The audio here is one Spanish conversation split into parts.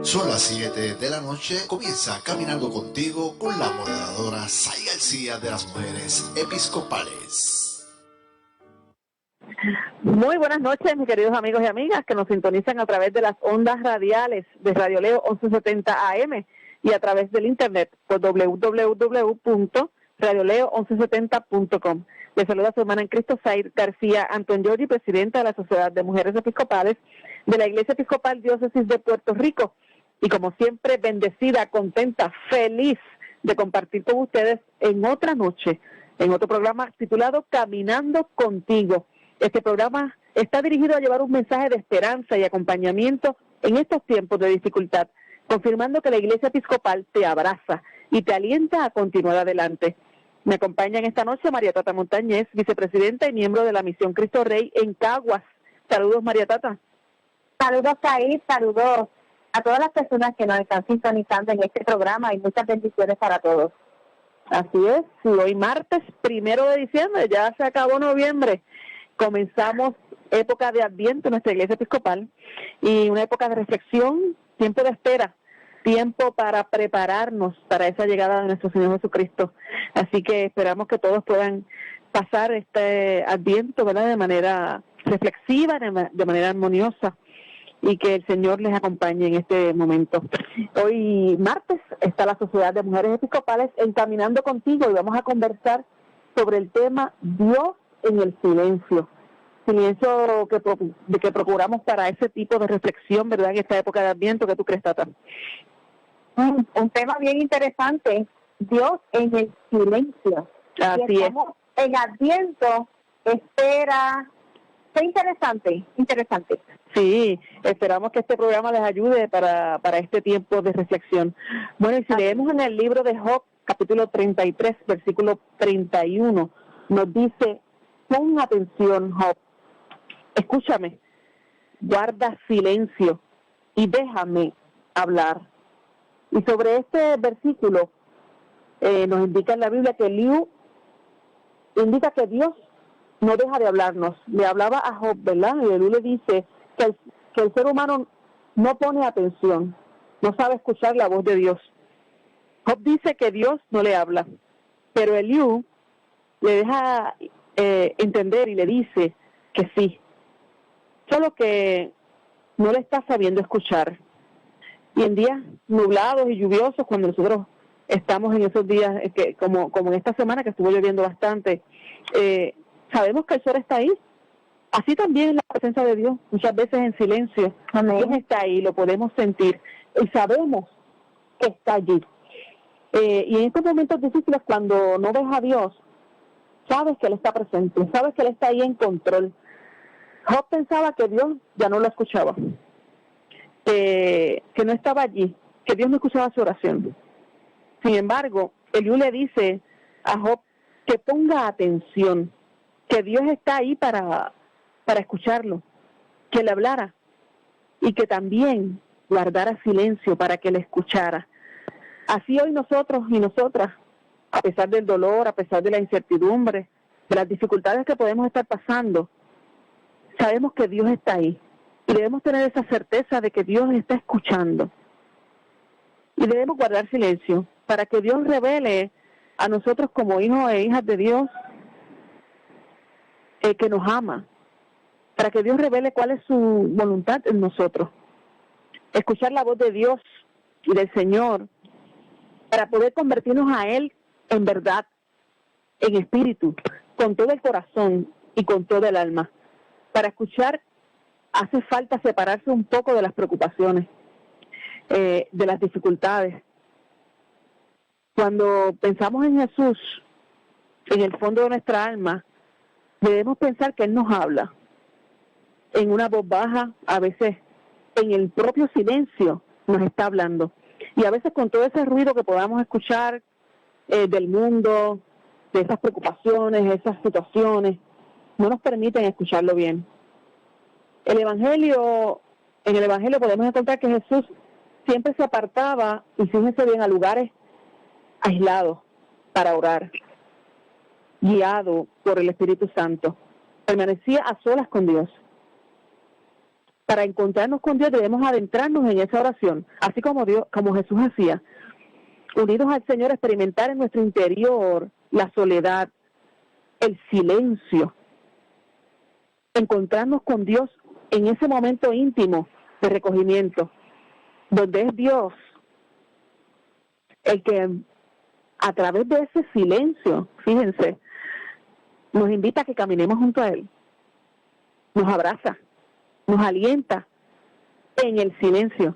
Son las 7 de la noche. Comienza Caminando Contigo con la moderadora Say García de las Mujeres Episcopales. Muy buenas noches, mis queridos amigos y amigas que nos sintonizan a través de las ondas radiales de Radio Leo 1170 AM y a través del internet por www.radioleo1170.com. Les saluda su hermana en Cristo, Say García Anton Giorgi, presidenta de la Sociedad de Mujeres Episcopales de la Iglesia Episcopal Diócesis de Puerto Rico. Y como siempre, bendecida, contenta, feliz de compartir con ustedes en otra noche, en otro programa titulado Caminando Contigo. Este programa está dirigido a llevar un mensaje de esperanza y acompañamiento en estos tiempos de dificultad, confirmando que la Iglesia Episcopal te abraza y te alienta a continuar adelante. Me acompaña en esta noche María Tata Montañez, vicepresidenta y miembro de la Misión Cristo Rey en Caguas. Saludos, María Tata. Saludos, Said, saludos a todas las personas que nos están sintonizando en este programa y muchas bendiciones para todos. Así es, sí, hoy martes 1 de diciembre, ya se acabó noviembre, comenzamos época de Adviento en nuestra Iglesia Episcopal y una época de reflexión, tiempo de espera, tiempo para prepararnos para esa llegada de nuestro Señor Jesucristo. Así que esperamos que todos puedan pasar este Adviento, ¿verdad?, de manera reflexiva, de manera armoniosa, y que el Señor les acompañe en este momento. Hoy martes está la Sociedad de Mujeres Episcopales Caminando Contigo y vamos a conversar sobre el tema Dios en el silencio. Silencio que procuramos para ese tipo de reflexión, ¿verdad?, en esta época de Adviento. ¿Qué tú crees, Tata? Un tema bien interesante, Dios en el silencio. Así y estamos en Adviento, espera. Qué interesante. Sí, esperamos que este programa les ayude para este tiempo de reflexión. Bueno, y si leemos en el libro de Job, capítulo 33, versículo 31, nos dice: pon atención, Job, escúchame, guarda silencio y déjame hablar. Y sobre este versículo nos indica en la Biblia que Eliú indica que Dios no deja de hablarnos. Le hablaba a Job, ¿verdad? Y Eliú le dice que el ser humano no pone atención, no sabe escuchar la voz de Dios. Job dice que Dios no le habla, pero Eliú le deja entender y le dice que sí, solo que no le está sabiendo escuchar. Y en días nublados y lluviosos, cuando nosotros estamos en esos días, como en esta semana que estuvo lloviendo bastante, sabemos que el sol está ahí. Así también es la presencia de Dios, muchas veces en silencio. Amén. Dios está ahí, lo podemos sentir y sabemos que está allí. Y en estos momentos difíciles, cuando no ves a Dios, sabes que Él está presente, sabes que Él está ahí en control. Job pensaba que Dios ya no lo escuchaba, que no estaba allí, que Dios no escuchaba su oración. Sin embargo, Eliú le dice a Job que ponga atención, que Dios está ahí para escucharlo, que le hablara y que también guardara silencio para que le escuchara. Así hoy nosotros y nosotras, a pesar del dolor, a pesar de la incertidumbre, de las dificultades que podemos estar pasando, sabemos que Dios está ahí y debemos tener esa certeza de que Dios está escuchando. Y debemos guardar silencio para que Dios revele a nosotros como hijos e hijas de Dios que nos ama, para que Dios revele cuál es su voluntad en nosotros. Escuchar la voz de Dios y del Señor para poder convertirnos a Él en verdad, en espíritu, con todo el corazón y con todo el alma. Para escuchar hace falta separarse un poco de las preocupaciones, de las dificultades. Cuando pensamos en Jesús, en el fondo de nuestra alma, debemos pensar que Él nos habla en una voz baja, a veces en el propio silencio nos está hablando. Y a veces con todo ese ruido que podamos escuchar del mundo, de esas preocupaciones, esas situaciones, no nos permiten escucharlo bien. En el Evangelio podemos encontrar que Jesús siempre se apartaba, y fíjense bien, a lugares aislados para orar, guiado por el Espíritu Santo. Permanecía a solas con Dios. Para encontrarnos con Dios debemos adentrarnos en esa oración, así como Jesús hacía. Unidos al Señor, experimentar en nuestro interior la soledad, el silencio, encontrarnos con Dios en ese momento íntimo de recogimiento, donde es Dios el que a través de ese silencio, fíjense, nos invita a que caminemos junto a Él, nos abraza, nos alienta en el silencio.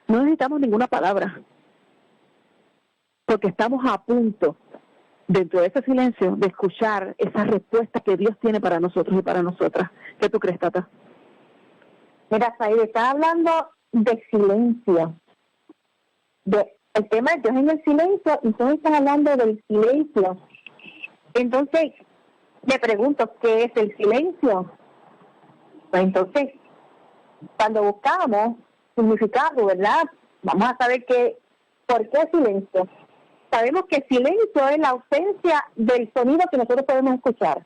No necesitamos ninguna palabra, porque estamos a punto, dentro de ese silencio, de escuchar esa respuesta que Dios tiene para nosotros y para nosotras. ¿Qué tú crees, Tata? Mira, Said, estás hablando de silencio. El tema es Dios en el silencio, y tú estás hablando del silencio. Entonces, me pregunto, ¿qué es el silencio? Pues entonces, cuando buscamos significado, ¿verdad? Vamos a saber ¿por qué silencio? Sabemos que silencio es la ausencia del sonido que nosotros podemos escuchar.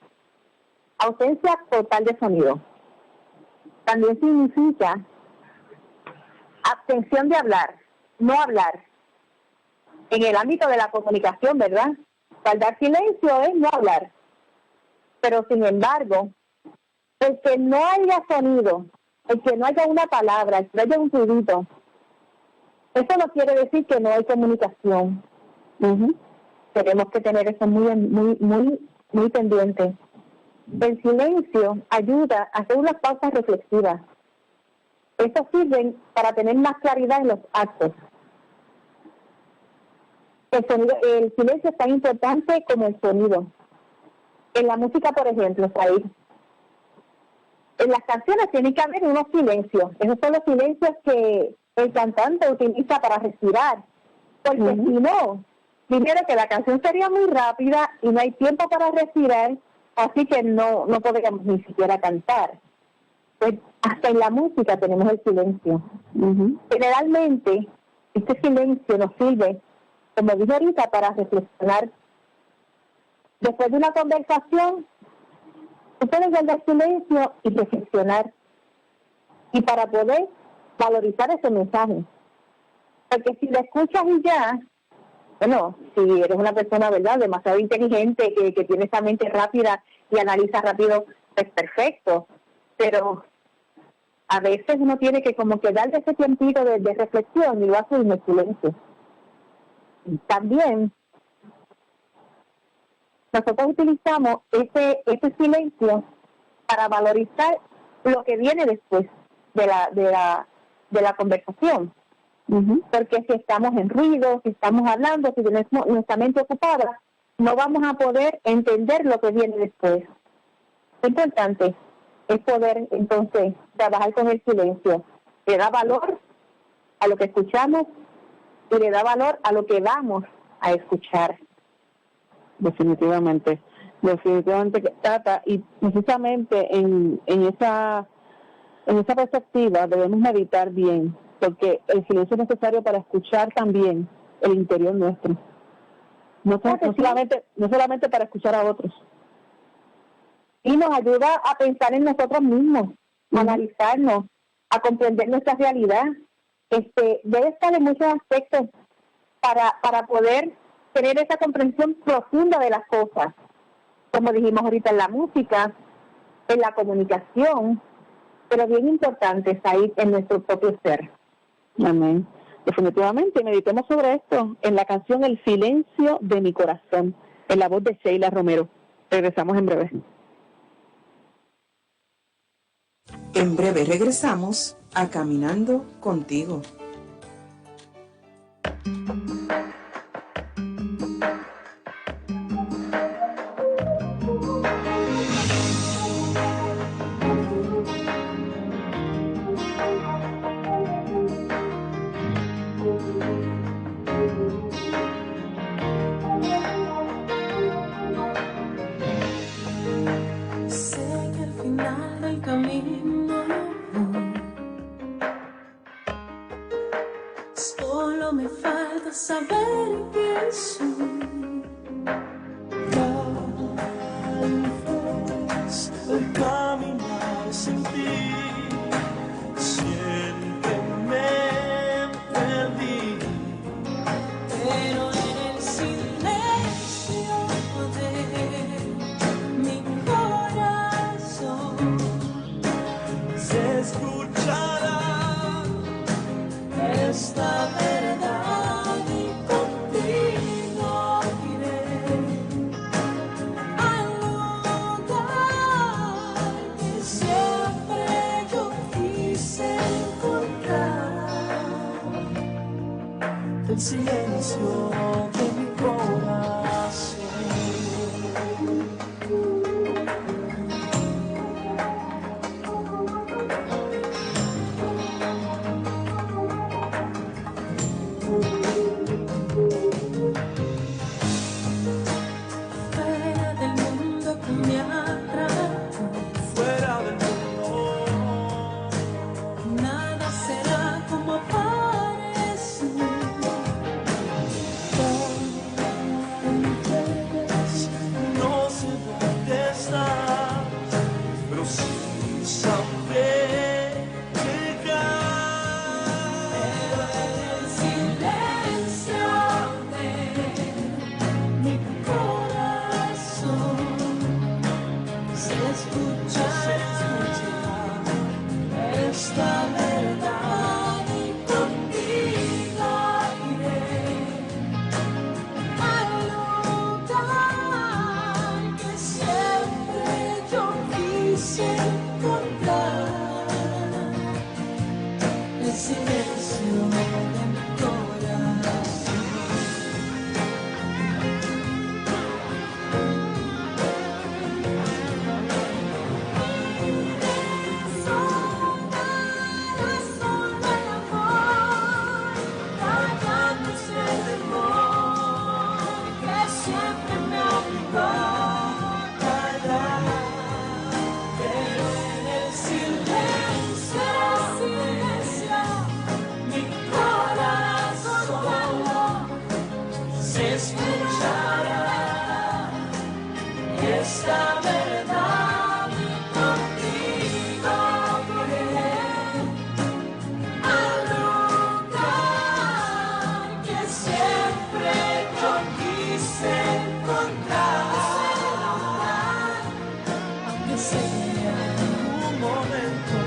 Ausencia total de sonido. También significa abstención de hablar, no hablar. En el ámbito de la comunicación, ¿verdad? Guardar silencio es no hablar. Pero sin embargo, el que no haya sonido, el que no haya una palabra, el que no haya un ruido, eso no quiere decir que no hay comunicación. Tenemos que tener eso muy pendiente. El silencio ayuda a hacer unas pausas reflexivas. Eso sirve para tener más claridad en los actos. El silencio es tan importante como el sonido. En la música, por ejemplo, Said, en las canciones tiene que haber unos silencios. Esos son los silencios que el cantante utiliza para respirar. Porque si no, primero que la canción sería muy rápida y no hay tiempo para respirar, así que no podríamos ni siquiera cantar. Pues hasta en la música tenemos el silencio. Generalmente, este silencio nos sirve, como dije ahorita, para reflexionar. Después de una conversación, tú puedes guardar silencio y reflexionar. Y para poder valorizar ese mensaje. Porque si lo escuchas y ya, bueno, si eres una persona, ¿verdad?, demasiado inteligente, que tiene esa mente rápida y analiza rápido, pues perfecto. Pero a veces uno tiene que como que darle ese tiempito de reflexión y lo hace en el silencio. También nosotros utilizamos ese silencio para valorizar lo que viene después de la conversación. Porque si estamos en ruido, si estamos hablando, si tenemos nuestra mente ocupada, no vamos a poder entender lo que viene después. Lo importante es poder entonces trabajar con el silencio. Le da valor a lo que escuchamos y le da valor a lo que vamos a escuchar. Definitivamente, Tata, y precisamente en esa perspectiva debemos meditar bien, porque el silencio es necesario para escuchar también el interior nuestro, no solamente para escuchar a otros. Y nos ayuda a pensar en nosotros mismos, a analizarnos, a comprender nuestra realidad. Debe estar en muchos aspectos para poder tener esa comprensión profunda de las cosas, como dijimos ahorita, en la música, en la comunicación, pero bien importante es ahí en nuestro propio ser. Amén. Definitivamente, meditemos sobre esto en la canción El silencio de mi corazón, en la voz de Sheila Romero. Regresamos en breve. En breve regresamos a Caminando Contigo. esta verdad y contigo iré al lugar que siempre yo quise encontrar, el silencio de mi corazón. Fuera del mundo que me atrapa, fuera del mundo, nada será como parece. No sé dónde estás, pero sí sabré llegar. El silencio de mi corazón se escuchará esta verdad y contigo iré al lugar que siempre yo quise encontrar, el silencio de mi corazón. Solo el amor, callándose el temor que siempre me obligó a callar. Pero en el silencio, mi corazón se escuchará esta verdad y contigo iré al lugar que siempre yo quise encontrar, aunque sea un momento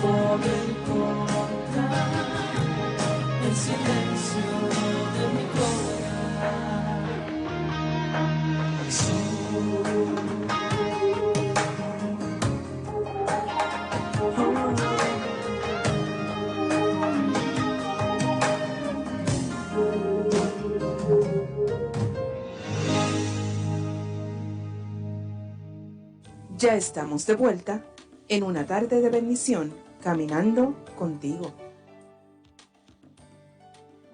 por encontrar el silencio de mi Ya estamos de vuelta en una tarde de bendición, caminando contigo.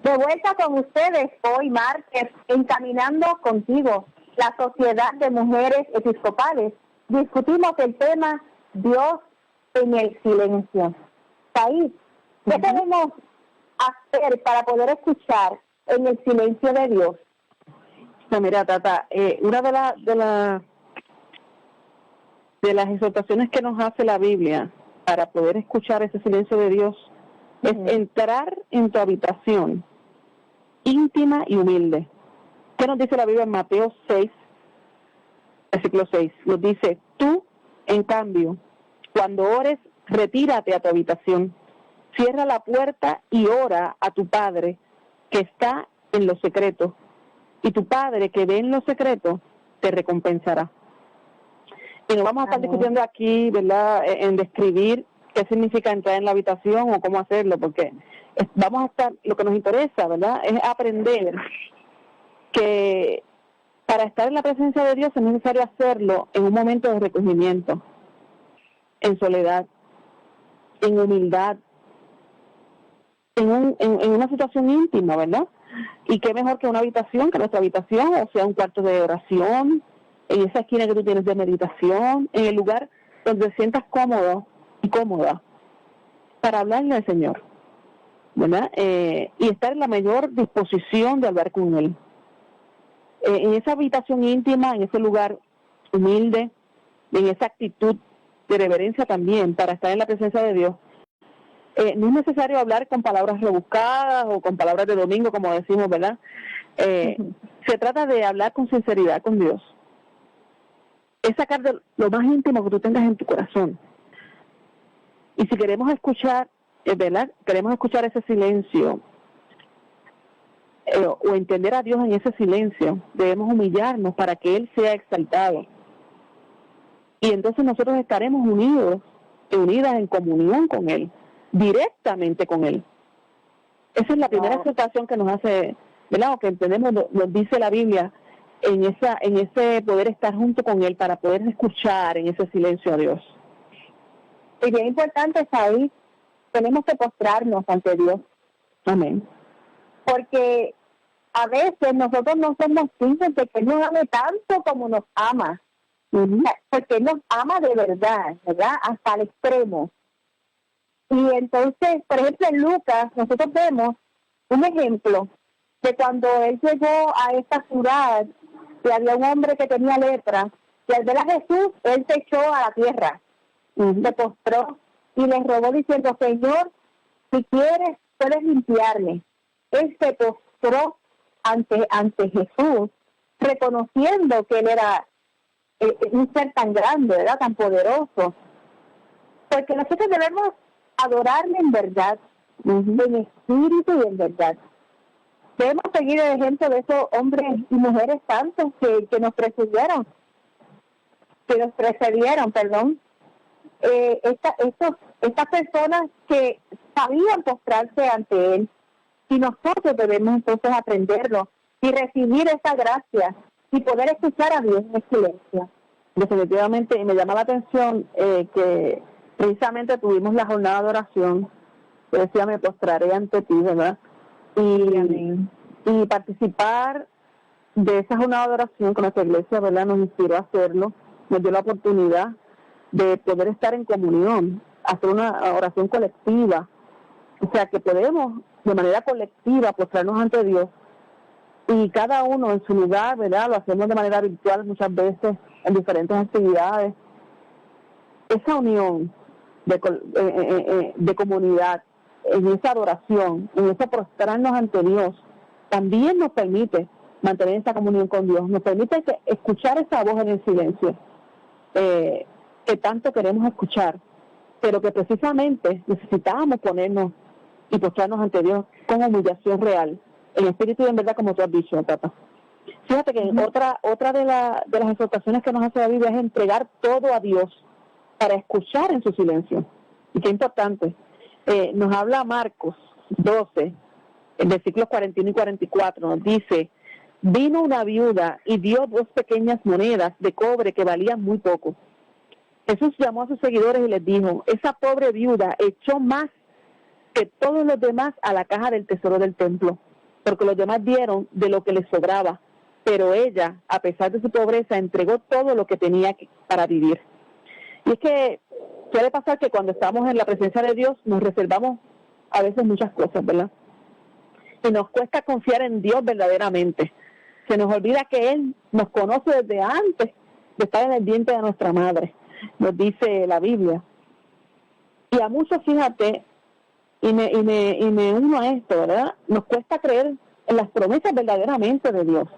De vuelta con ustedes hoy martes en Caminando Contigo, la Sociedad de Mujeres Episcopales. Discutimos el tema Dios en el silencio. Said, ¿qué debemos hacer para poder escuchar en el silencio de Dios? No, mira, Tata, una de las exhortaciones que nos hace la Biblia para poder escuchar ese silencio de Dios es entrar en tu habitación íntima y humilde. ¿Qué nos dice la Biblia en Mateo 6, versículo 6? Nos dice, tú, en cambio, cuando ores, retírate a tu habitación, cierra la puerta y ora a tu Padre que está en lo secreto, y tu Padre que ve en lo secreto te recompensará. Y no vamos a estar discutiendo aquí, ¿verdad?, en describir qué significa entrar en la habitación o cómo hacerlo, porque vamos a estar, lo que nos interesa, ¿verdad?, es aprender que para estar en la presencia de Dios es necesario hacerlo en un momento de recogimiento, en soledad, en humildad, en una situación íntima, ¿verdad? Y qué mejor que una habitación, que nuestra habitación, o sea, un cuarto de oración, en esa esquina que tú tienes de meditación, en el lugar donde te sientas cómodo y cómoda para hablarle al Señor, ¿verdad? Y estar en la mayor disposición de hablar con Él. En esa habitación íntima, en ese lugar humilde, en esa actitud de reverencia también, para estar en la presencia de Dios, no es necesario hablar con palabras rebuscadas o con palabras de domingo, como decimos, ¿verdad? Se trata de hablar con sinceridad con Dios. Es sacar de lo más íntimo que tú tengas en tu corazón. Y si queremos escuchar ¿verdad? Queremos escuchar ese silencio o entender a Dios en ese silencio. Debemos humillarnos para que Él sea exaltado. Y entonces nosotros estaremos unidas en comunión con Él, directamente con Él. Esa es la primera exhortación que nos hace, ¿verdad? O que entendemos, nos dice la Biblia, en ese poder estar junto con Él para poder escuchar en ese silencio a Dios. Y bien importante es ahí, tenemos que postrarnos ante Dios. Amén. Porque a veces nosotros no somos conscientes de que Él nos ame tanto como nos ama. Porque Él nos ama de verdad, ¿verdad? Hasta el extremo. Y entonces, por ejemplo, en Lucas, nosotros vemos un ejemplo de cuando Él llegó a esta ciudad y había un hombre que tenía lepra, y al ver a Jesús, Él se echó a la tierra, se postró y le rogó diciendo, Señor, si quieres, puedes limpiarme. Él se postró ante Jesús, reconociendo que Él era un ser tan grande, ¿verdad? Tan poderoso. Porque nosotros debemos adorarle en verdad, en espíritu y en verdad. Debemos seguir el ejemplo de esos hombres y mujeres santos que nos precedieron, estas personas que sabían postrarse ante Él, y nosotros debemos entonces aprenderlo y recibir esa gracia y poder escuchar a Dios en silencio. Definitivamente, y me llama la atención que precisamente tuvimos la jornada de oración, que decía, me postraré ante ti, ¿verdad? Y participar de esa jornada de oración con nuestra iglesia, ¿verdad? Nos inspiró a hacerlo, nos dio la oportunidad de poder estar en comunión, hacer una oración colectiva, o sea que podemos de manera colectiva postrarnos ante Dios, y cada uno en su lugar, ¿verdad? Lo hacemos de manera virtual muchas veces en diferentes actividades. Esa unión de comunidad, en esa adoración, en ese postrarnos ante Dios, también nos permite mantener esa comunión con Dios, nos permite escuchar esa voz en el silencio que tanto queremos escuchar, pero que precisamente necesitábamos ponernos y postrarnos ante Dios con humillación real, en espíritu y en verdad, como tú has dicho, Tata. Fíjate que otra de las exhortaciones que nos hace la Biblia es entregar todo a Dios para escuchar en su silencio. Y qué importante. Nos habla Marcos 12, en versículos 41 y 44, nos dice, vino una viuda y dio 2 pequeñas monedas de cobre que valían muy poco. Jesús llamó a sus seguidores y les dijo, esa pobre viuda echó más que todos los demás a la caja del tesoro del templo, porque los demás dieron de lo que les sobraba, pero ella, a pesar de su pobreza, entregó todo lo que tenía para vivir. Y es que suele pasar que cuando estamos en la presencia de Dios nos reservamos a veces muchas cosas, ¿verdad? Y nos cuesta confiar en Dios verdaderamente. Se nos olvida que Él nos conoce desde antes de estar en el vientre de nuestra madre, nos dice la Biblia. Y a muchos, fíjate, y me uno a esto, ¿verdad? Nos cuesta creer en las promesas verdaderamente de Dios.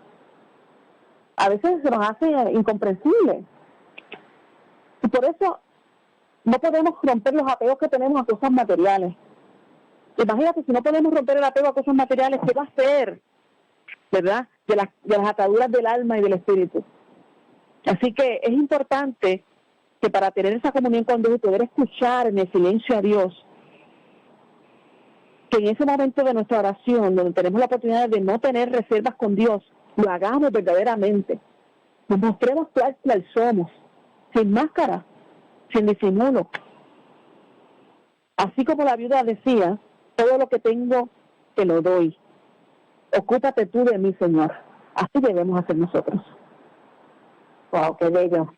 A veces se nos hace incomprensible. Y por eso no podemos romper los apegos que tenemos a cosas materiales. Imagínate, si no podemos romper el apego a cosas materiales, ¿qué va a hacer, verdad? De las ataduras del alma y del espíritu. Así que es importante que para tener esa comunión con Dios y poder escuchar en el silencio a Dios, que en ese momento de nuestra oración, donde tenemos la oportunidad de no tener reservas con Dios, lo hagamos verdaderamente. Nos mostremos tal cual somos, sin máscara, sin disimulo. Así como la viuda decía, todo lo que tengo te lo doy. Ocúpate tú de mí, Señor. Así debemos hacer nosotros. Wow, qué bello.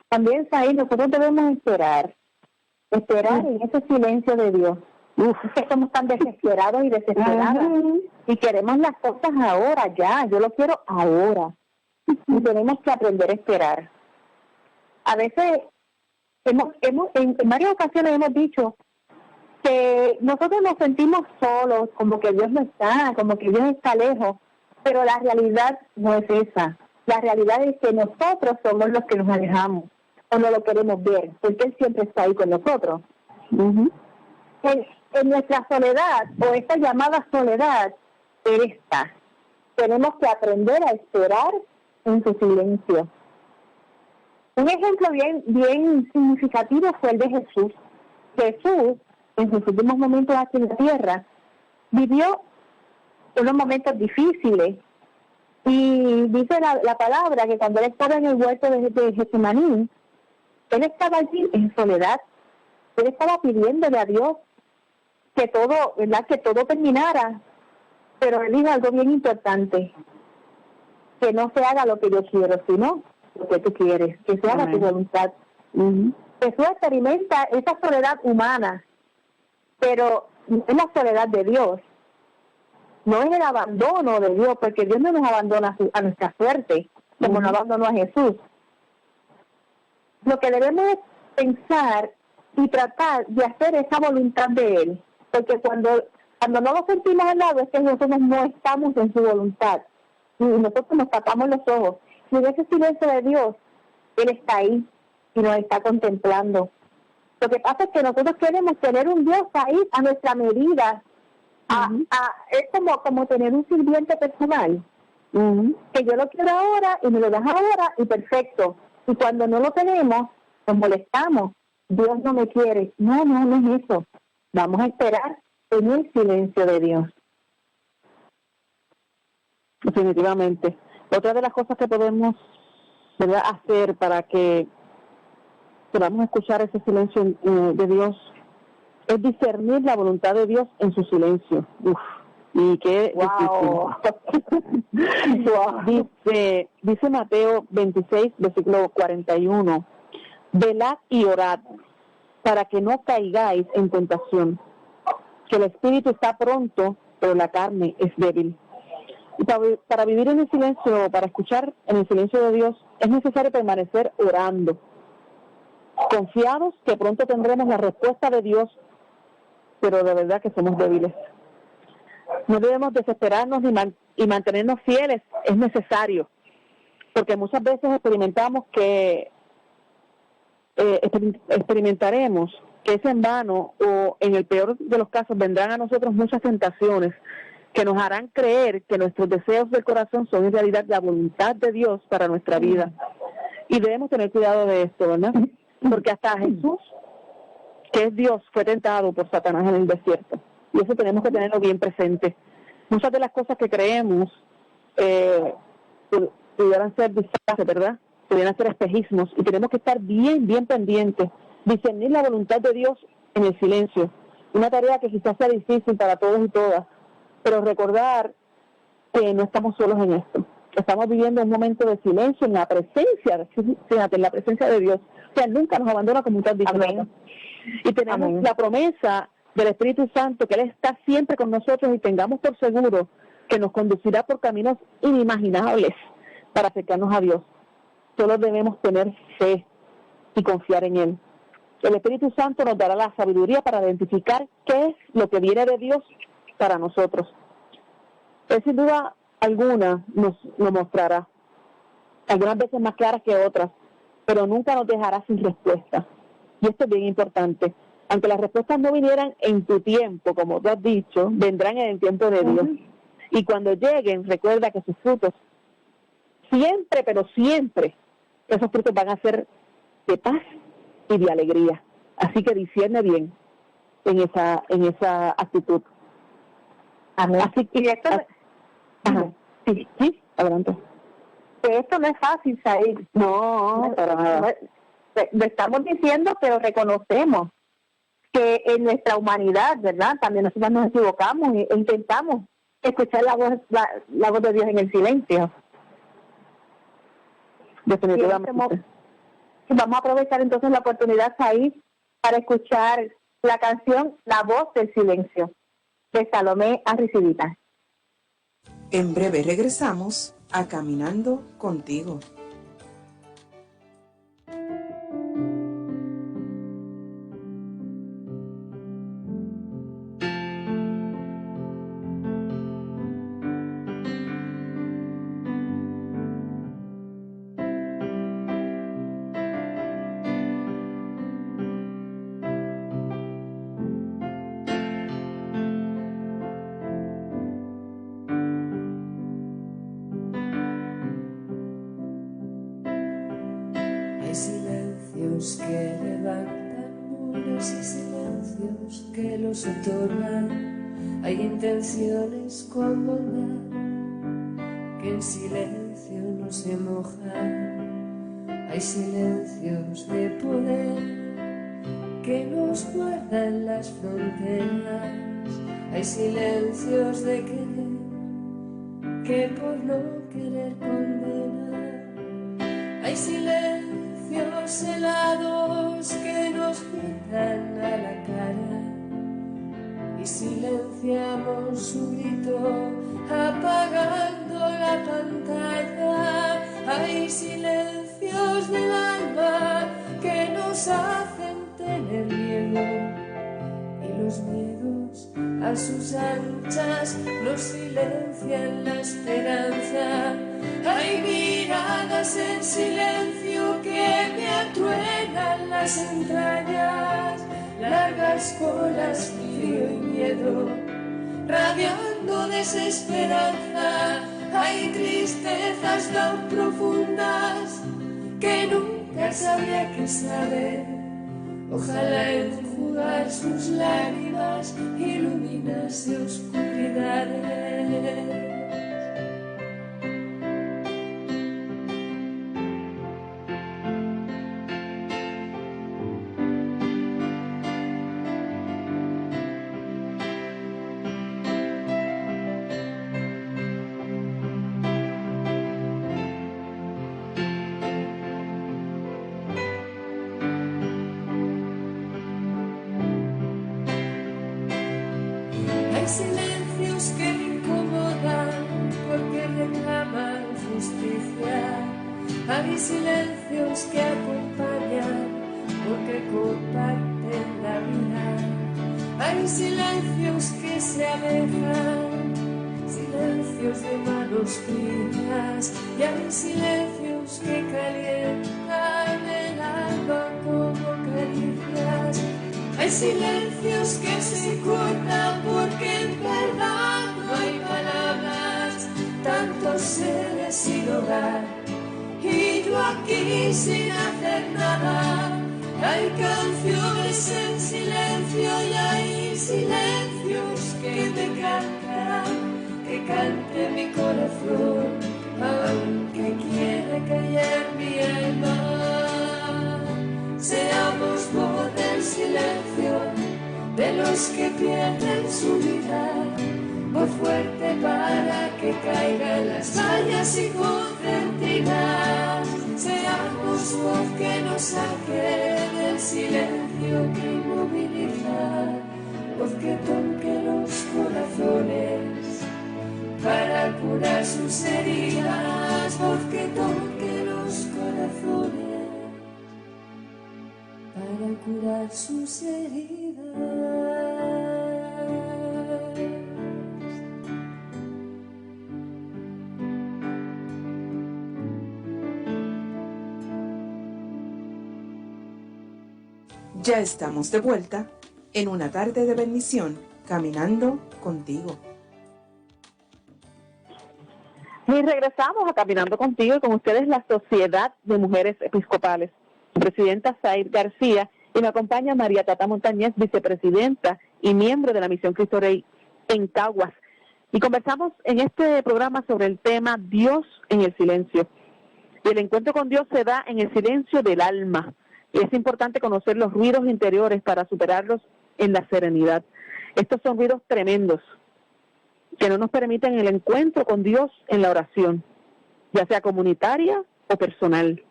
También, Saí, nosotros debemos esperar en ese silencio de Dios. Es que somos tan desesperados y desesperadas y queremos las cosas ahora, ya. Yo lo quiero ahora. Y tenemos que aprender a esperar. A veces en varias ocasiones hemos dicho que nosotros nos sentimos solos, como que Dios no está, como que Dios está lejos, pero la realidad no es esa. La realidad es que nosotros somos los que nos alejamos o no lo queremos ver, porque Él siempre está ahí con nosotros. en nuestra soledad, o esta llamada soledad, Él está. Tenemos que aprender a esperar en su silencio. Un ejemplo bien significativo fue el de Jesús. Jesús, en sus últimos momentos aquí en la tierra, vivió unos momentos difíciles. Y dice la palabra que cuando él estaba en el huerto de Getsemaní, él estaba allí en soledad. Él estaba pidiéndole a Dios que todo, ¿verdad?, que todo terminara. Pero él dijo algo bien importante: que no se haga lo que yo quiero, sino lo que tú quieres, que se haga tu voluntad. Jesús experimenta esa soledad humana, pero no es la soledad de Dios. No es el abandono de Dios, porque Dios no nos abandona a nuestra suerte, como no abandonó a Jesús. Lo que debemos es pensar y tratar de hacer esa voluntad de Él, porque cuando no lo sentimos al lado es que nosotros no estamos en su voluntad, y nosotros nos tapamos los ojos. Y en ese silencio de Dios, Él está ahí y nos está contemplando. Lo que pasa es que nosotros queremos tener un Dios ahí a nuestra medida. Es como tener un sirviente personal, que yo lo quiero ahora y me lo das ahora y perfecto. Y cuando no lo tenemos, nos molestamos. Dios no me quiere. No es eso. Vamos a esperar en el silencio de Dios. Definitivamente. Otra de las cosas que podemos, ¿verdad?, hacer para que podamos escuchar ese silencio de Dios es discernir la voluntad de Dios en su silencio. Y qué difícil. Dice Mateo 26, versículo 41, velad y orad para que no caigáis en tentación, que el espíritu está pronto, pero la carne es débil. Y para vivir en el silencio, para escuchar en el silencio de Dios, es necesario permanecer orando, confiados que pronto tendremos la respuesta de Dios, pero de verdad que somos débiles. No debemos desesperarnos y mantenernos fieles, es necesario, porque muchas veces experimentaremos que es en vano, o en el peor de los casos vendrán a nosotros muchas tentaciones que nos harán creer que nuestros deseos del corazón son en realidad la voluntad de Dios para nuestra vida. Y debemos tener cuidado de esto, ¿verdad? Porque hasta Jesús, que es Dios, fue tentado por Satanás en el desierto. Y eso tenemos que tenerlo bien presente. Muchas de las cosas que creemos pudieran ser disfraces, ¿verdad? Pudieran ser espejismos. Y tenemos que estar bien pendientes, discernir la voluntad de Dios en el silencio. Una tarea que quizás sea difícil para todos y todas, pero recordar que no estamos solos en esto. Estamos viviendo un momento de silencio en la presencia, fíjate, en la presencia de Dios. O sea, nunca nos abandona como tal disfraz. Y tenemos la promesa del Espíritu Santo, que Él está siempre con nosotros, y tengamos por seguro que nos conducirá por caminos inimaginables para acercarnos a Dios. Solo debemos tener fe y confiar en Él. El Espíritu Santo nos dará la sabiduría para identificar qué es lo que viene de Dios para nosotros. Él sin duda alguna nos lo mostrará, algunas veces más claras que otras, pero nunca nos dejará sin respuesta. Y esto es bien importante. Aunque las respuestas no vinieran en tu tiempo, como tú has dicho, vendrán en el tiempo de Dios. Y cuando lleguen, recuerda que sus frutos, siempre, pero siempre, esos frutos van a ser de paz y de alegría. Así que discierne bien en esa actitud. Amén. Así que esto sí, adelante. Que esto no es fácil, Said. No, para nada. Lo estamos diciendo, pero reconocemos que en nuestra humanidad, ¿verdad? También nosotros nos equivocamos e intentamos escuchar la voz de Dios en el silencio. Definitivamente. Vamos a aprovechar entonces la oportunidad ahí para escuchar la canción La Voz del Silencio, de Salomé Arrizibita. En breve regresamos a Caminando Contigo. miedos que levantan muros y silencios que los otorgan. Hay intenciones con bondad que en silencio no se mojan. Hay silencios de poder que nos guardan las fronteras. Hay silencios de querer que por no querer condenar. Hay silencios helados que nos gritan a la cara y silenciamos su grito apagando la pantalla. Hay silencios del alma que nos hacen tener miedo y los miedos a sus anchas nos silencian la esperanza. Hay miradas en silencio que me atruenan las entrañas, largas colas, frío y miedo, radiando desesperanza. Hay tristezas tan profundas que nunca sabía que saber. Ojalá enjugar sus lágrimas iluminase oscuridades. Hay silencios que me incomodan porque reclaman justicia. Hay silencios que acompañan porque comparten la vida. Hay silencios que se alejan, silencios de manos frías. Y hay silencios que calientan el alma como caricias. Hay silencios que se cortan porque en verdad no hay palabras. Tantos seres sin hogar y yo aquí sin hacer nada. Hay canciones en silencio y hay silencios que me cantan, que cante mi corazón, aunque quiera callar mi alma. Seamos voz del silencio de los que pierden su vida, voz fuerte para que caigan las vallas y concertinas. Seamos voz que nos saque del silencio que inmoviliza, voz que toque los corazones para curar sus heridas, voz que toque los corazones para curar sus heridas. Ya estamos de vuelta en una tarde de bendición, caminando contigo. Y regresamos a Caminando Contigo y con ustedes la Sociedad de Mujeres Episcopales. Su presidenta Said García y me acompaña María Tata Montañez, vicepresidenta y miembro de la Misión Cristo Rey en Caguas. Y conversamos en este programa sobre el tema Dios en el silencio. Y el encuentro con Dios se da en el silencio del alma. Y es importante conocer los ruidos interiores para superarlos en la serenidad. Estos son ruidos tremendos que no nos permiten el encuentro con Dios en la oración, ya sea comunitaria o personal.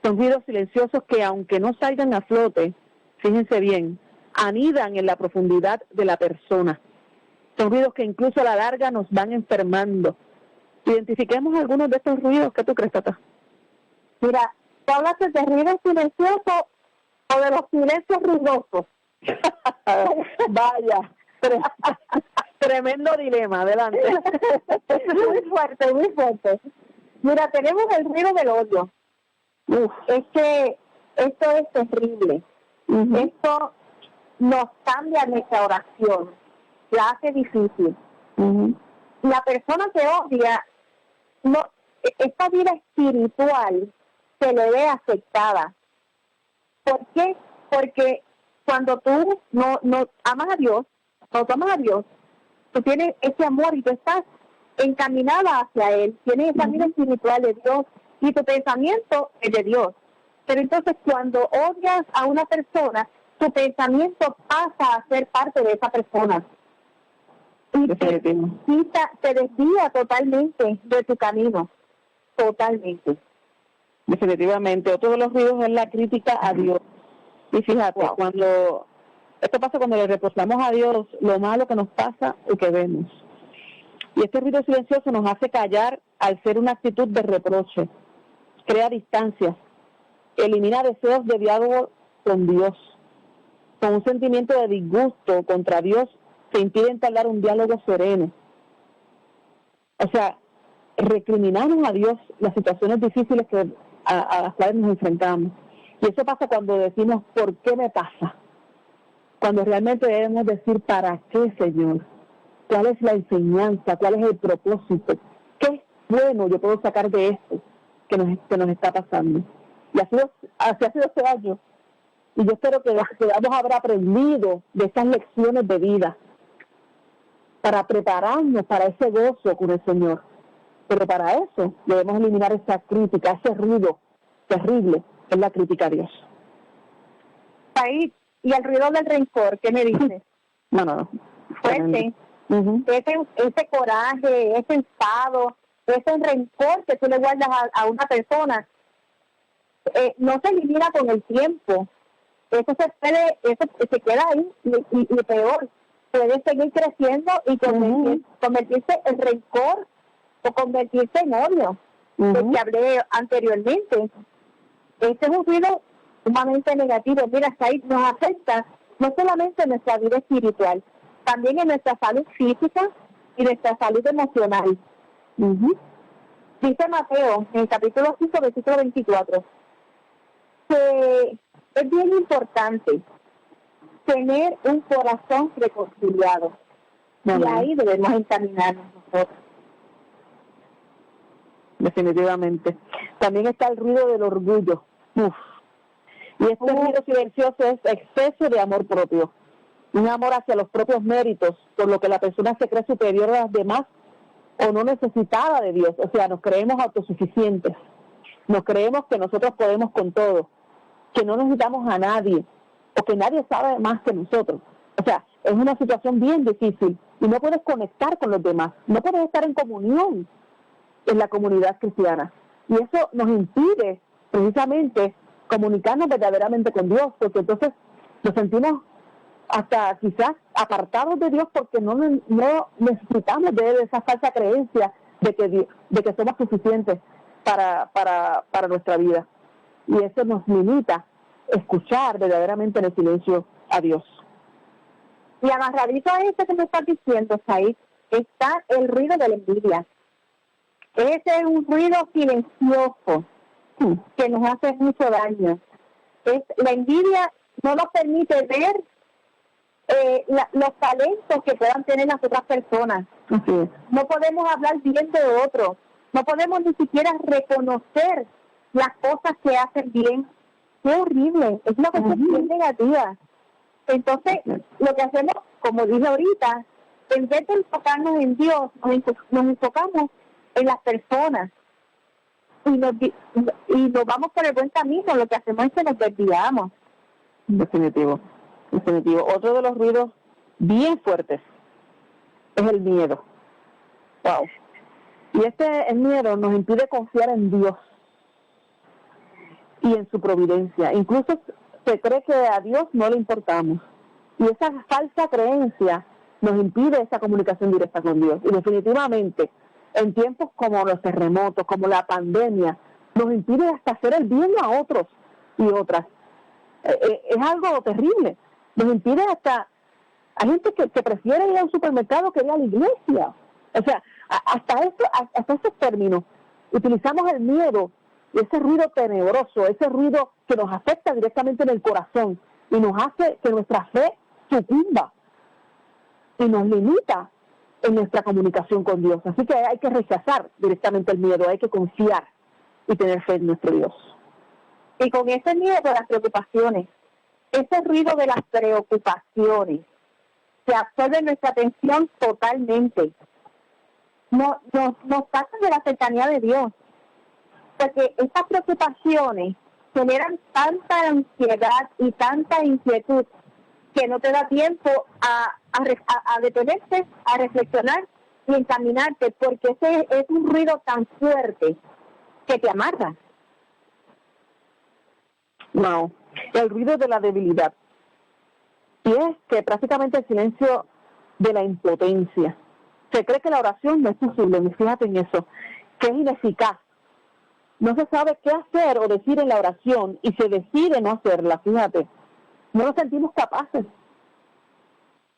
Son ruidos silenciosos que, aunque no salgan a flote, fíjense bien, anidan en la profundidad de la persona. Son ruidos que incluso a la larga nos van enfermando. Identifiquemos algunos de estos ruidos. ¿Qué tú crees, Tata? Mira, ¿tú hablas de ruidos silenciosos o de los silencios ruidosos? Vaya, tremendo dilema, adelante. Muy fuerte, muy fuerte. Mira, tenemos el ruido del odio. Es que esto es terrible. Esto nos cambia nuestra oración, la hace difícil. La persona que odia, esta vida espiritual se le ve afectada, ¿Por qué? Porque cuando tú no amas a Dios, cuando tú amas a Dios, tú tienes ese amor y tú estás encaminada hacia Él, tienes esa vida espiritual de Dios y tu pensamiento es de Dios. Pero entonces cuando odias a una persona, tu pensamiento pasa a ser parte de esa persona. Y te desvía totalmente de tu camino. Totalmente. Definitivamente. Otro de los ruidos es la crítica a Dios. Y fíjate, esto pasa cuando le reprochamos a Dios lo malo que nos pasa y que vemos. Y este ruido silencioso nos hace callar al ser una actitud de reproche. Crea distancias. Elimina deseos de diálogo con Dios. Con un sentimiento de disgusto contra Dios se impide entablar un diálogo sereno. O sea, recriminamos a Dios las situaciones difíciles a las cuales nos enfrentamos. Y eso pasa cuando decimos, ¿por qué me pasa? Cuando realmente debemos decir, ¿para qué, Señor? ¿Cuál es la enseñanza? ¿Cuál es el propósito? ¿Qué bueno yo puedo sacar de esto que nos está pasando? Y así ha sido este año. Y yo espero que podamos haber aprendido de estas lecciones de vida para prepararnos para ese gozo con el Señor. Pero para eso debemos eliminar esa crítica, ese ruido terrible que es la crítica a Dios. Ahí, y el ruido del rencor, ¿qué me dices? No. Fuerte. Ese coraje, ese enfado, ese rencor que tú le guardas a una persona, no se elimina con el tiempo. Eso se queda ahí y peor, puede seguir creciendo y convertirse en rencor o convertirse en odio, del que hablé anteriormente. Este es un ruido sumamente negativo. Mira, ahí nos afecta no solamente en nuestra vida espiritual, también en nuestra salud física y nuestra salud emocional. Dice Mateo, en el capítulo 5, versículo 24, que es bien importante tener un corazón reconciliado. Y ahí debemos encaminarnos nosotros. Definitivamente. También está el ruido del orgullo. Y este ruido silencioso es exceso de amor propio. Un amor hacia los propios méritos, por lo que la persona se cree superior a las demás o no necesitada de Dios. O sea, nos creemos autosuficientes. Nos creemos que nosotros podemos con todo, que no necesitamos a nadie o que nadie sabe más que nosotros. O sea, es una situación bien difícil y no puedes conectar con los demás, no puedes estar en comunión en la comunidad cristiana. Y eso nos impide precisamente comunicarnos verdaderamente con Dios, porque entonces nos sentimos hasta quizás apartados de Dios porque no necesitamos de esa falsa creencia de que somos suficientes para nuestra vida. Y eso nos limita a escuchar verdaderamente en el silencio a Dios. Y amarradito a esto que me estás diciendo, Said, está el ruido de la envidia. Ese es un ruido silencioso que nos hace mucho daño. La envidia no nos permite ver los talentos que puedan tener las otras personas. No podemos hablar bien de otros. No podemos ni siquiera reconocer las cosas que hacen bien. ¡Qué horrible! Es una cosa bien negativa. Entonces, lo que hacemos, como dije ahorita, en vez de enfocarnos en Dios, nos enfocamos en las personas y nos vamos por el buen camino. Lo que hacemos es que nos desviamos. Definitivo. Otro de los ruidos bien fuertes es el miedo. Y el miedo nos impide confiar en Dios y en su providencia. Incluso se cree que a Dios no le importamos. Y esa falsa creencia nos impide esa comunicación directa con Dios. Y definitivamente, en tiempos como los terremotos, como la pandemia, nos impide hasta hacer el bien a otros y otras. Es algo terrible. Nos impide hasta... Hay gente que prefiere ir al supermercado que ir a la iglesia. O sea, hasta esos términos utilizamos el miedo, ese ruido tenebroso, ese ruido que nos afecta directamente en el corazón y nos hace que nuestra fe sucumba y nos limita en nuestra comunicación con Dios. Así que hay que rechazar directamente el miedo, hay que confiar y tener fe en nuestro Dios. Y con ese miedo de las preocupaciones, ese ruido de las preocupaciones, se absorbe nuestra atención totalmente. Nos sacan de la cercanía de Dios. Porque estas preocupaciones generan tanta ansiedad y tanta inquietud que no te da tiempo a detenerte, a reflexionar y encaminarte, porque ese es un ruido tan fuerte que te amarra. No, el ruido de la debilidad. Y es que prácticamente el silencio de la impotencia. Se cree que la oración no es posible, y fíjate en eso, que es ineficaz. No se sabe qué hacer o decir en la oración y se decide no hacerla, fíjate. No nos sentimos capaces.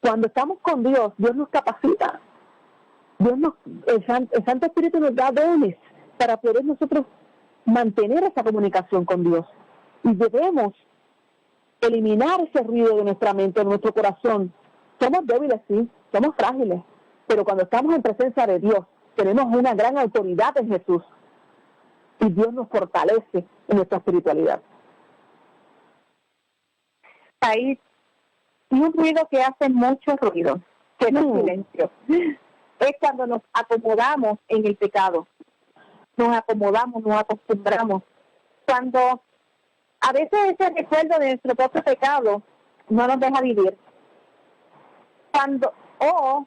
Cuando estamos con Dios, Dios nos capacita. El Santo Espíritu nos da dones para poder nosotros mantener esa comunicación con Dios. Y debemos eliminar ese ruido de nuestra mente, de nuestro corazón. Somos débiles, sí, somos frágiles, pero cuando estamos en presencia de Dios, tenemos una gran autoridad en Jesús. Y Dios nos fortalece en nuestra espiritualidad. Ahí, y un ruido que hace mucho ruido, que no es silencio, es cuando nos acomodamos en el pecado. Nos acomodamos, nos acostumbramos. Cuando a veces ese recuerdo de nuestro propio pecado no nos deja vivir. O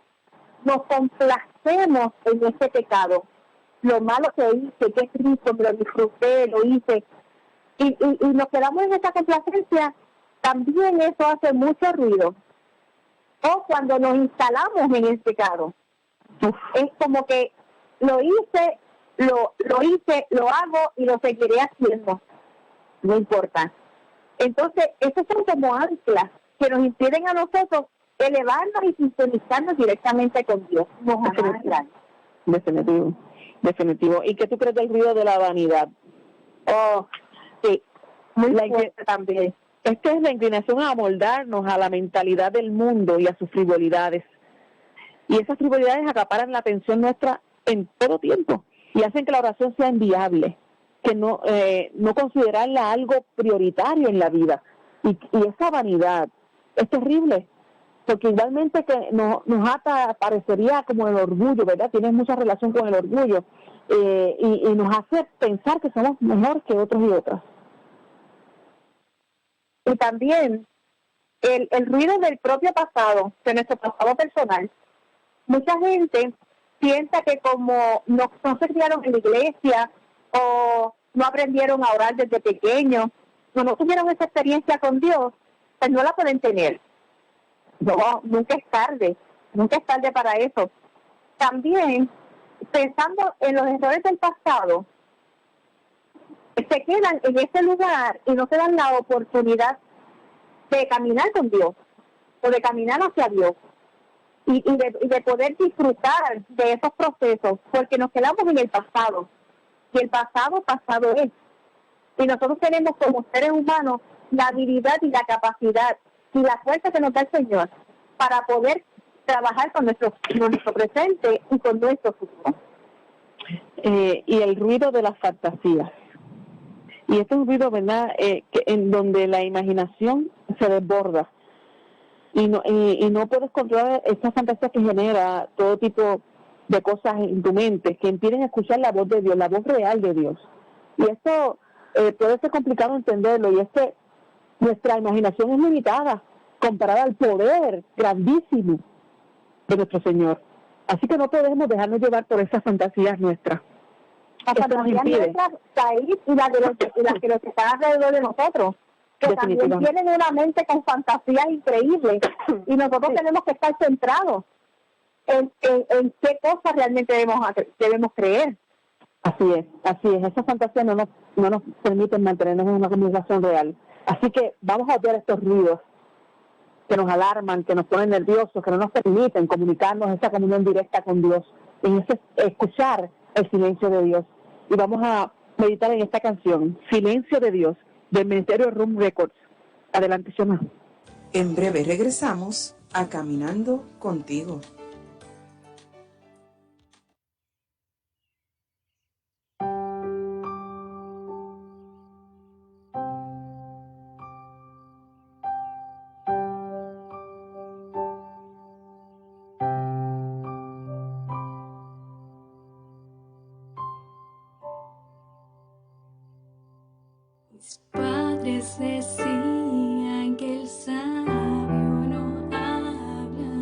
nos complacemos en ese pecado. Lo malo que hice, qué rico, me lo disfruté, lo hice. Y nos quedamos en esa complacencia, también eso hace mucho ruido. O cuando nos instalamos en el pecado. Es como que lo hice, lo hago y lo seguiré haciendo. No importa. Entonces, esos son como anclas que nos impiden a nosotros elevarnos y sintonizarnos directamente con Dios. Nos amarran. Definitivo. ¿Y qué tú crees del ruido de la vanidad? Oh, sí, muy fuerte también. Esta es la inclinación a amoldarnos a la mentalidad del mundo y a sus frivolidades. Y esas frivolidades acaparan la atención nuestra en todo tiempo y hacen que la oración sea inviable, que no considerarla algo prioritario en la vida. Y esa vanidad es terrible, porque igualmente que nos ata, parecería como el orgullo, ¿verdad? Tiene mucha relación con el orgullo, y nos hace pensar que somos mejor que otros y otras. Y también el ruido del propio pasado, de nuestro pasado personal. Mucha gente piensa que como no se criaron en la iglesia o no aprendieron a orar desde pequeños, no tuvieron esa experiencia con Dios, pues no la pueden tener. No, nunca es tarde para eso. También, pensando en los errores del pasado, se quedan en ese lugar y no se dan la oportunidad de caminar con Dios o de caminar hacia Dios y de poder disfrutar de esos procesos, porque nos quedamos en el pasado y el pasado es. Y nosotros tenemos como seres humanos la habilidad y la capacidad y la fuerza que nos da el Señor para poder trabajar con nuestro presente y con nuestro futuro. Y el ruido de las fantasías. Y este es un ruido, ¿verdad?, en donde la imaginación se desborda y no puedes controlar esas fantasías que genera todo tipo de cosas en tu mente que impiden escuchar la voz de Dios, la voz real de Dios. Y esto puede ser complicado entenderlo, y es que nuestra imaginación es limitada comparada al poder grandísimo de nuestro Señor. Así que no podemos dejarnos llevar por esas fantasías nuestras. Las fantasías nuestras, Said, y las que los están alrededor de nosotros, que también tienen una mente con fantasías increíbles, y nosotros tenemos que estar centrados en qué cosas realmente debemos creer. Así es. Esas fantasías no nos permiten mantenernos en una comunicación real. Así que vamos a obviar estos ruidos que nos alarman, que nos ponen nerviosos, que no nos permiten comunicarnos esa comunión directa con Dios, en ese escuchar el silencio de Dios. Y vamos a meditar en esta canción, Silencio de Dios, del Ministerio Room Records. Adelante, Xiomara. En breve regresamos a Caminando Contigo. Padres decían que el sabio no habla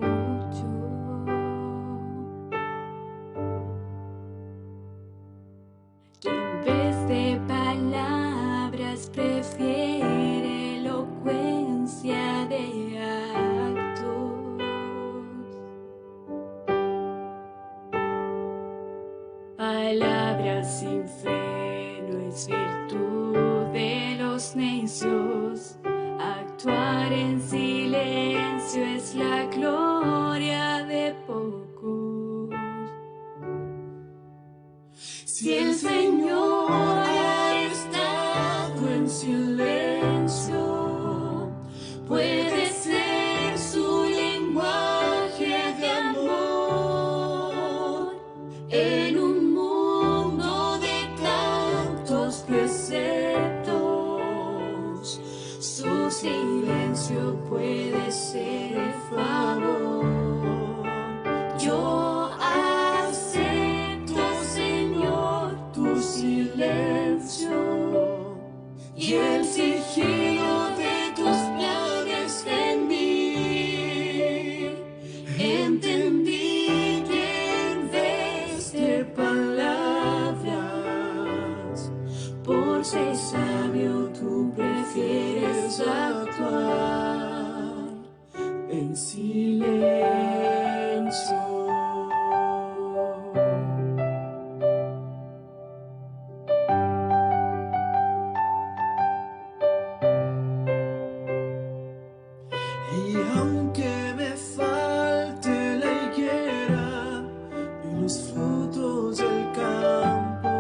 mucho, que en vez de palabras prefiere elocuencia de actos. Palabras sin fe no es virtud de los necios. Actuar en silencio es la gloria de pocos. Si el Señor ha estado en silencio, puede ser su lenguaje de amor en un mundo de tantos preceptos. Su silencio puede ser el favor. Yo acepto, Señor, tu silencio y el sigilo de tus planes en mí. Entendí que en vez de palabras, por ser sabio tú prefieres actuar en silencio. Y aunque me falte la higuera y los frutos del campo,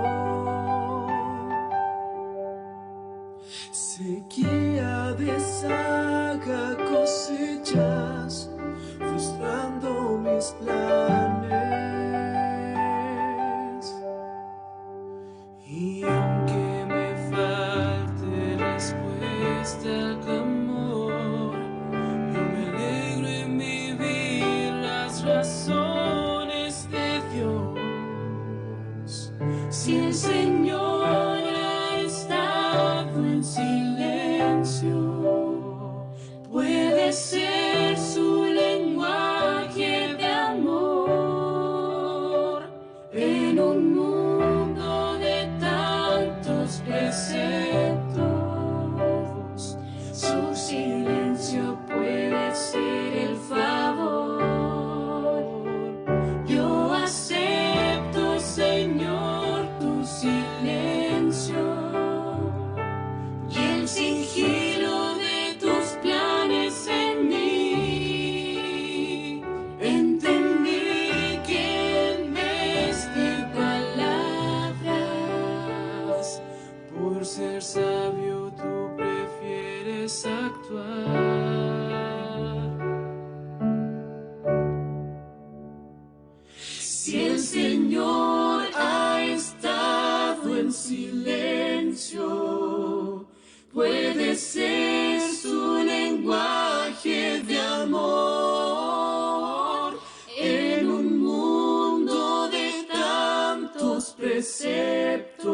sequía, deshaga cosechas, frustrando mis planes. Y aunque me falte respuesta al clamor, yo me alegro en vivir las razones de Dios. Si el Señor ha estado en silencio, puede ser su lenguaje de amor en un mundo de tantos preceptos. Su silencio puede ser el favor. Yo acepto, Señor, tu silencio y el sigilo de tus planes en mí. Entendí que en vez de palabras, por ser sabio tú prefieres actuar. Si el Señor ha estado en silencio, puede ser su lenguaje de amor en un mundo de tantos preceptos.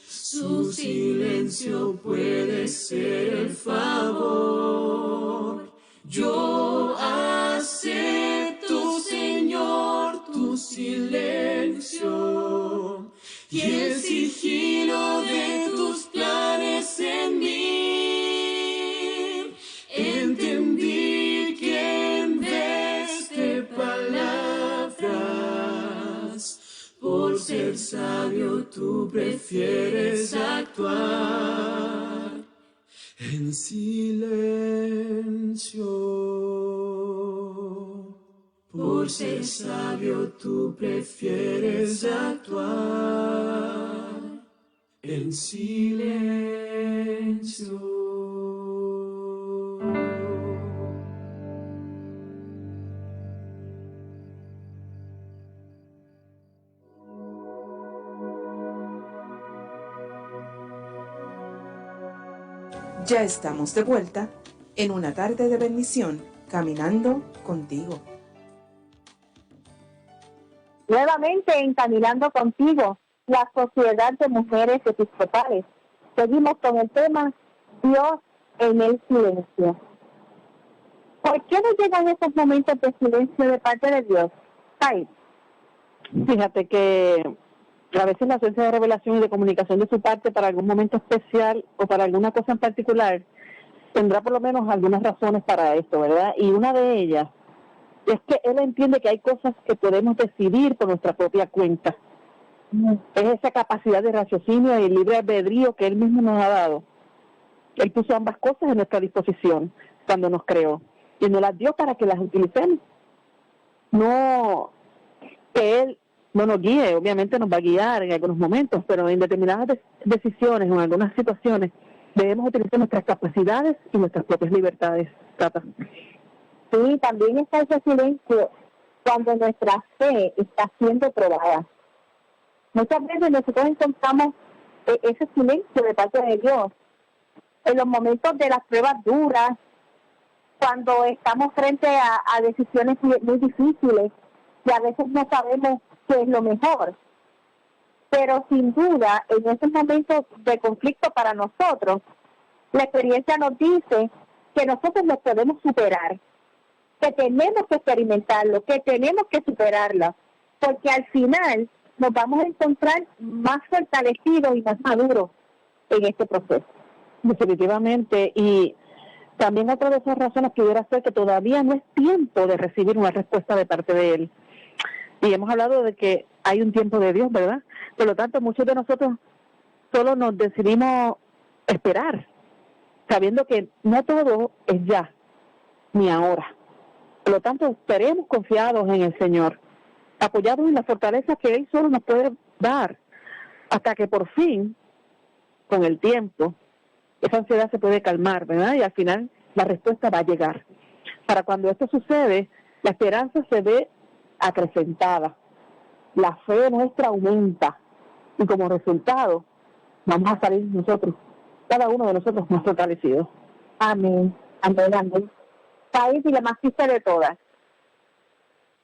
Su silencio puede ser el favor. Yo acepto, Señor, tu silencio y el sigilo de tus planes en mí. Entendí que en vez de palabras, por ser sabio tú prefieres actuar en silencio. Por ser sabio tú prefieres actuar en silencio. Ya estamos de vuelta en una tarde de bendición, caminando contigo. Nuevamente en Caminando Contigo, la Sociedad de Mujeres Episcopales. Seguimos con el tema Dios en el silencio. ¿Por qué nos llegan esos momentos de silencio de parte de Dios? Ay. Fíjate que a veces la ausencia de revelación y de comunicación de su parte para algún momento especial o para alguna cosa en particular tendrá por lo menos algunas razones para esto, ¿verdad? Y una de ellas es que Él entiende que hay cosas que podemos decidir por nuestra propia cuenta. Es esa capacidad de raciocinio y libre albedrío que Él mismo nos ha dado. Él puso ambas cosas en nuestra disposición cuando nos creó y nos las dio para que las utilicemos. No que Él no nos guíe, obviamente nos va a guiar en algunos momentos, pero en determinadas decisiones o en algunas situaciones debemos utilizar nuestras capacidades y nuestras propias libertades. Tata. Sí, también está ese silencio cuando nuestra fe está siendo probada. Muchas veces nosotros encontramos ese silencio de parte de Dios en los momentos de las pruebas duras, cuando estamos frente a decisiones muy difíciles y a veces no sabemos qué es lo mejor. Pero sin duda, en esos momentos de conflicto para nosotros, la experiencia nos dice que nosotros los podemos superar, que tenemos que experimentarlo, que tenemos que superarlo, porque al final nos vamos a encontrar más fortalecidos y más maduros en este proceso. Definitivamente, y también otra de esas razones pudiera ser que todavía no es tiempo de recibir una respuesta de parte de Él. Y hemos hablado de que hay un tiempo de Dios, ¿verdad? Por lo tanto, muchos de nosotros solo nos decidimos esperar, sabiendo que no todo es ya, ni ahora. Por lo tanto, esperemos confiados en el Señor, apoyados en la fortaleza que Él solo nos puede dar, hasta que por fin, con el tiempo, esa ansiedad se puede calmar, ¿verdad? Y al final la respuesta va a llegar. Para cuando esto sucede, la esperanza se ve acrecentada, la fe nuestra aumenta y como resultado vamos a salir nosotros, cada uno de nosotros más fortalecidos. Amén, amén, amén. País y la más triste de todas.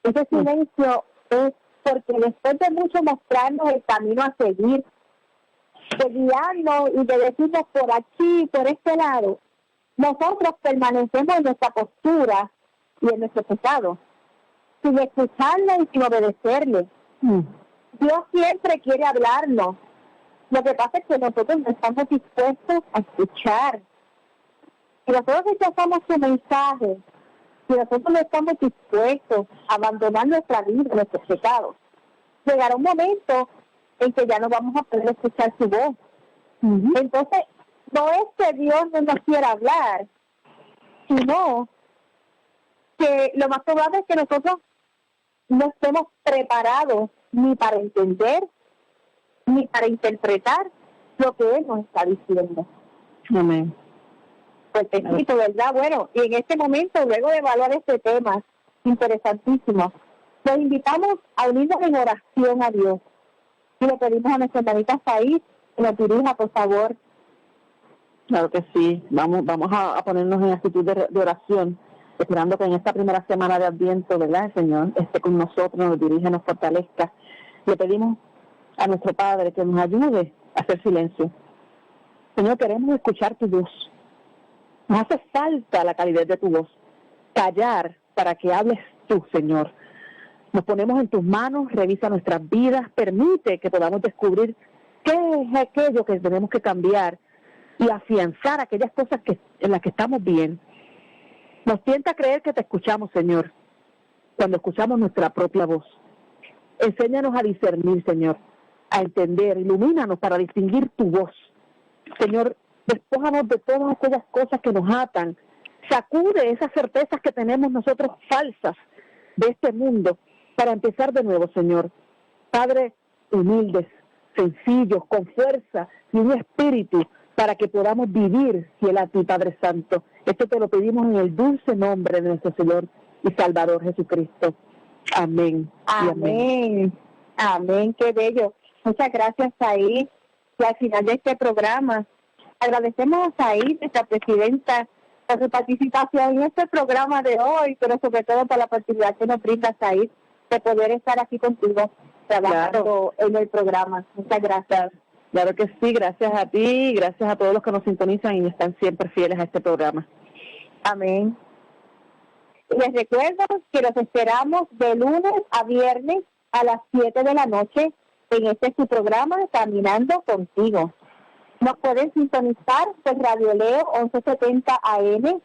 Ese silencio es porque después de mucho mostrarnos el camino a seguir, de guiarnos y de decirnos por aquí, por este lado, nosotros permanecemos en nuestra postura y en nuestro pecado, sin escucharle y sin obedecerle. Dios siempre quiere hablarnos. Lo que pasa es que nosotros no estamos dispuestos a escuchar. Si nosotros rechazamos su mensaje, si nosotros no estamos dispuestos a abandonar nuestra vida, nuestros pecados, llegará un momento en que ya no vamos a poder escuchar su voz. Entonces, no es que Dios no nos quiera hablar, sino que lo más probable es que nosotros no estemos preparados ni para entender, ni para interpretar lo que Él nos está diciendo. Amén. Perfecto, ¿verdad? Bueno, y en este momento, luego de evaluar este tema interesantísimo, los invitamos a unirnos en oración a Dios. Y le pedimos a nuestra hermanita Said que nos dirija, por favor. Claro que sí, vamos a ponernos en actitud de oración, esperando que en esta primera semana de Adviento, ¿verdad? El Señor esté con nosotros, nos dirija, nos fortalezca. Le pedimos a nuestro Padre que nos ayude a hacer silencio. Señor, queremos escuchar tu voz. Nos hace falta la calidez de tu voz. Callar para que hables tú, Señor. Nos ponemos en tus manos, revisa nuestras vidas, permite que podamos descubrir qué es aquello que tenemos que cambiar y afianzar aquellas cosas en las que estamos bien. Nos tienta creer que te escuchamos, Señor, cuando escuchamos nuestra propia voz. Enséñanos a discernir, Señor, a entender, ilumínanos para distinguir tu voz. Señor, despójanos de todas aquellas cosas que nos atan. Sacude esas certezas que tenemos nosotros falsas de este mundo para empezar de nuevo, Señor. Padre, humildes, sencillos, con fuerza y un espíritu para que podamos vivir fiel a ti, Padre Santo. Esto te lo pedimos en el dulce nombre de nuestro Señor y Salvador Jesucristo. Amén. Amén. Amén, qué bello. Muchas gracias, Said. Y al final de este programa, agradecemos a Said, nuestra presidenta, por su participación en este programa de hoy, pero sobre todo por la oportunidad que nos brinda Said de poder estar aquí contigo. trabajando en el programa. Muchas gracias. Claro que sí, gracias a ti y gracias a todos los que nos sintonizan y están siempre fieles a este programa. Amén. Les recuerdo que los esperamos de lunes a viernes a las 7 de la noche en este su programa Caminando Contigo. Nos pueden sintonizar por Radio Leo 1170 AM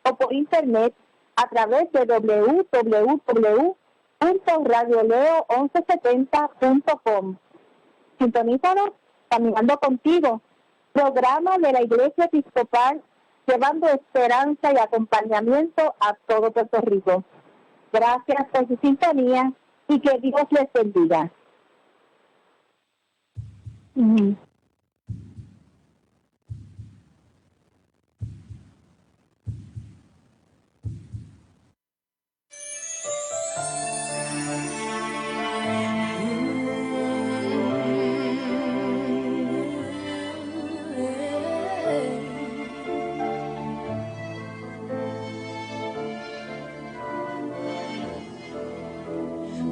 o por internet a través de www.radioleo1170.com. Sintonízanos Caminando Contigo, programa de la Iglesia Episcopal llevando esperanza y acompañamiento a todo Puerto Rico. Gracias por su sintonía y que Dios les bendiga.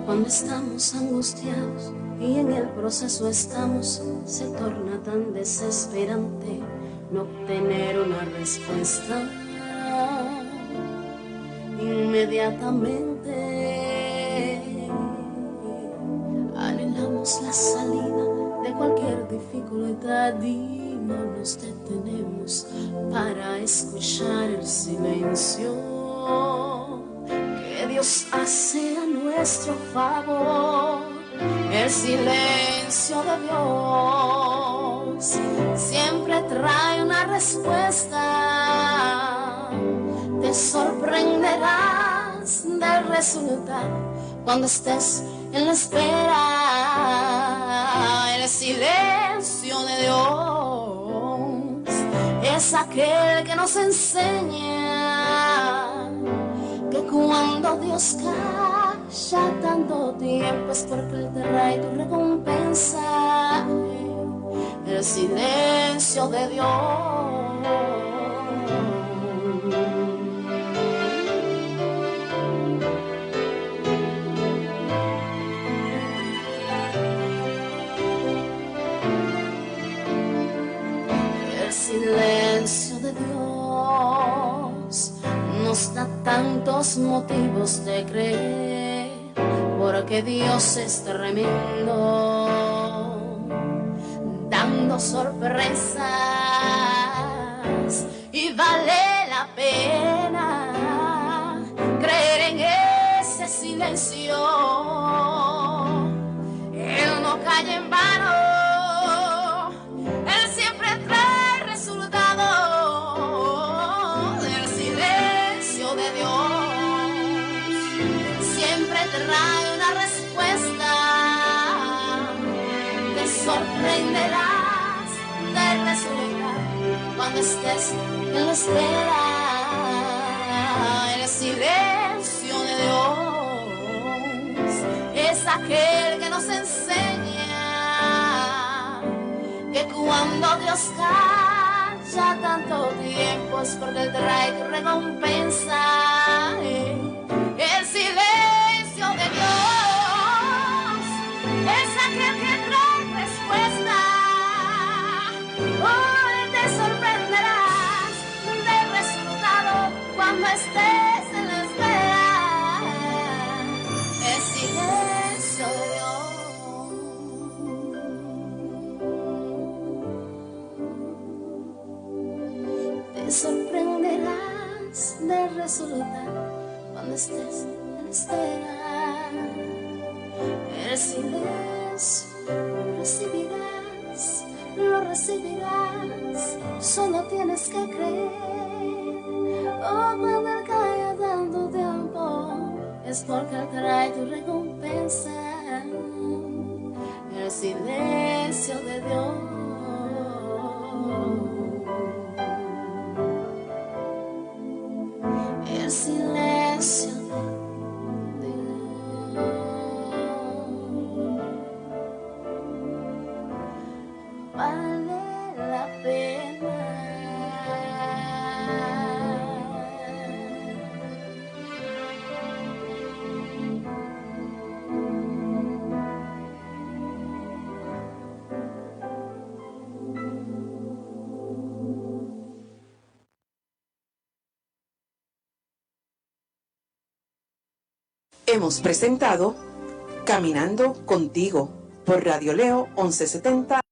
Cuando estamos angustiados y en el proceso estamos, se torna tan desesperante no obtener una respuesta inmediatamente. Anhelamos la salida de cualquier dificultad y no nos detenemos para escuchar el silencio que Dios hace a nuestro favor. El silencio de Dios siempre trae una respuesta. Te sorprenderás del resultado cuando estés en la espera. El silencio de Dios es aquel que nos enseña que cuando Dios calla tanto tiempo es porque Él te trae tu recompensa. El silencio de Dios. El silencio de Dios nos da tantos motivos de creer, porque Dios es tremendo, dando sorpresas, y vale la pena creer en ese silencio. Él no calla en vano, Él siempre trae resultados. El silencio de Dios siempre trae una respuesta. Te sorprenderás del resultado cuando estés en la espera. El silencio de Dios es aquel que nos enseña que cuando Dios calla tanto tiempo es porque Él trae tu recompensa. El silencio de Dios es aquel que trae respuesta. Hoy te sorprenderás del resultado cuando estés en la espera. El silencio de Dios. Te sorprenderás del resultado cuando estés en la espera. El silencio lo recibirás, solo tienes que creer. Oh, cuando Él calla tanto tiempo es porque Él trae tu recompensa. El silencio de Dios. El silencio de Dios vale la pena. Hemos presentado Caminando Contigo por Radio Leo 1170.